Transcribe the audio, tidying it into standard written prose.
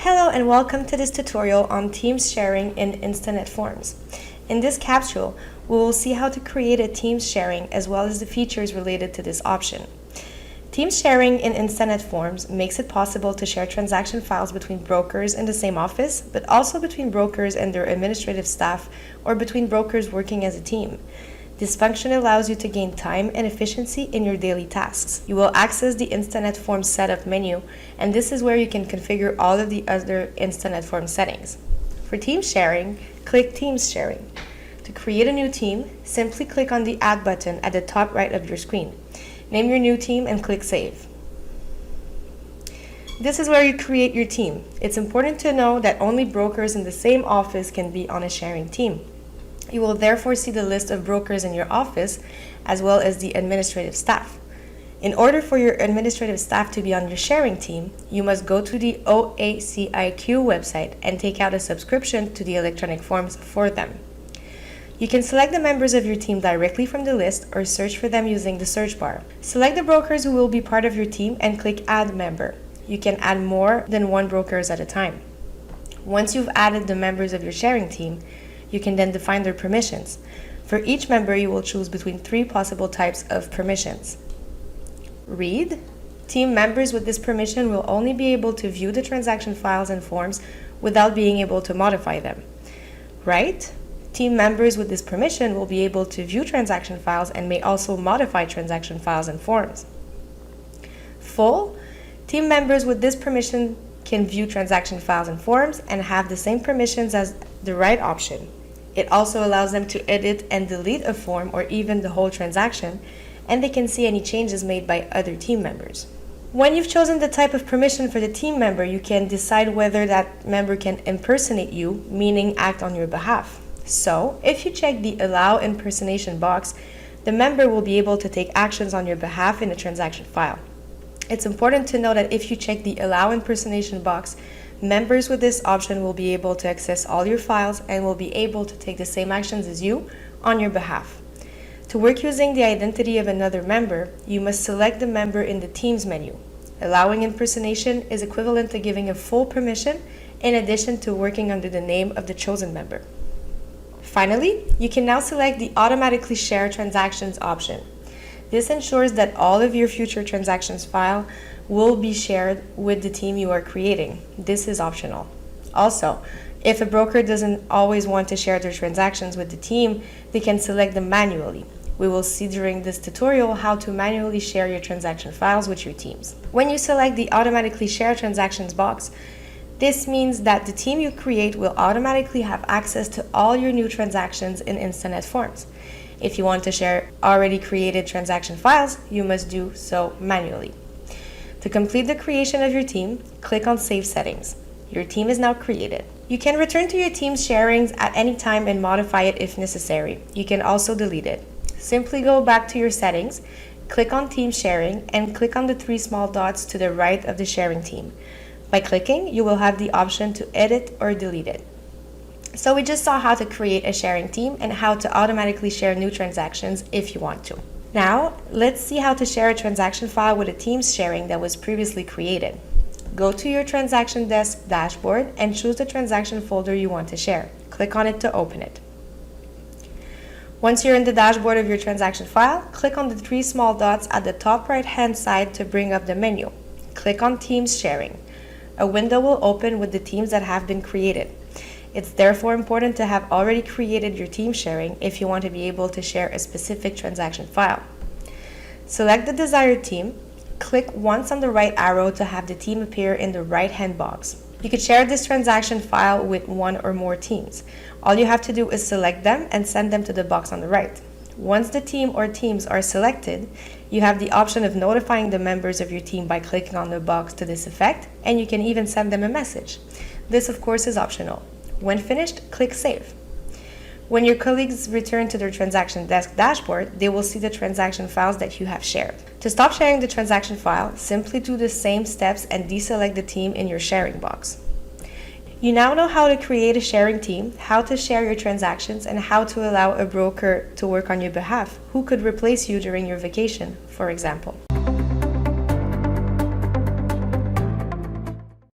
Hello and welcome to this tutorial on Teams sharing in Instanet Forms. In this capsule, we will see how to create a Teams sharing as well as the features related to this option. Teams sharing in Instanet Forms makes it possible to share transaction files between brokers in the same office, but also between brokers and their administrative staff or between brokers working as a team. This function allows you to gain time and efficiency in your daily tasks. You will access the Instanet Forms setup menu, and this is where you can configure all of the other Instanet Forms settings. For Teams sharing, click Teams sharing. To create a new team, simply click on the Add button at the top right of your screen. Name your new team and click Save. This is where you create your team. It's important to know that only brokers in the same office can be on a sharing team. You will therefore see the list of brokers in your office as well as the administrative staff. In order for your administrative staff to be on your sharing team, you must go to the OACIQ website and take out a subscription to the electronic forms for them. You can select the members of your team directly from the list or search for them using the search bar. Select the brokers who will be part of your team and click Add Member. You can add more than one brokers at a time. Once you've added the members of your sharing team, you can then define their permissions. For each member, you will choose between 3 possible types of permissions. Read. Team members with this permission will only be able to view the transaction files and forms without being able to modify them. Write. Team members with this permission will be able to view transaction files and may also modify transaction files and forms. Full. Team members with this permission can view transaction files and forms and have the same permissions as the Write option. It also allows them to edit and delete a form or even the whole transaction, and they can see any changes made by other team members. When you've chosen the type of permission for the team member, you can decide whether that member can impersonate you, meaning act on your behalf. So, if you check the Allow Impersonation box, the member will be able to take actions on your behalf in a transaction file. It's important to know that if you check the Allow Impersonation box, members with this option will be able to access all your files and will be able to take the same actions as you on your behalf. To work using the identity of another member, you must select the member in the Teams menu. Allowing impersonation is equivalent to giving a full permission in addition to working under the name of the chosen member. Finally, you can now select the Automatically Share Transactions option. This ensures that all of your future transactions file will be shared with the team you are creating. This is optional. Also, if a broker doesn't always want to share their transactions with the team, they can select them manually. We will see during this tutorial how to manually share your transaction files with your teams. When you select the Automatically Share Transactions box, this means that the team you create will automatically have access to all your new transactions in Instanet Forms. If you want to share already created transaction files, you must do so manually. To complete the creation of your team, click on Save Settings. Your team is now created. You can return to your team's sharings at any time and modify it if necessary. You can also delete it. Simply go back to your settings, click on Team Sharing, and click on the 3 small dots to the right of the sharing team. By clicking, you will have the option to edit or delete it. So we just saw how to create a sharing team and how to automatically share new transactions if you want to. Now, let's see how to share a transaction file with a Teams sharing that was previously created. Go to your Transaction Desk dashboard and choose the transaction folder you want to share. Click on it to open it. Once you're in the dashboard of your transaction file, click on the 3 small dots at the top right-hand side to bring up the menu. Click on Teams Sharing. A window will open with the teams that have been created. It's therefore important to have already created your team sharing if you want to be able to share a specific transaction file. Select the desired team, click once on the right arrow to have the team appear in the right-hand box. You could share this transaction file with 1 or more teams. All you have to do is select them and send them to the box on the right. Once the team or teams are selected, you have the option of notifying the members of your team by clicking on the box to this effect, and you can even send them a message. This, of course, is optional. When finished, click Save. When your colleagues return to their Transaction Desk dashboard, they will see the transaction files that you have shared. To stop sharing the transaction file, simply do the same steps and deselect the team in your sharing box. You now know how to create a sharing team, how to share your transactions, and how to allow a broker to work on your behalf who could replace you during your vacation, for example.